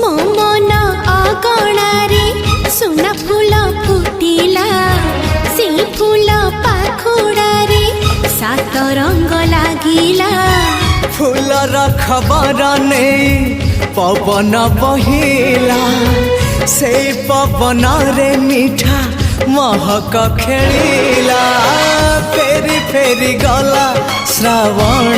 मो मन अगणारे सुना फूल फुटिला से फूल पाखुड़ारे सात रंग लागिला फूलर खबर नहीं पवन बहिला से पवन रे मीठा महक खेलिला फेरी फेरी गला श्रावण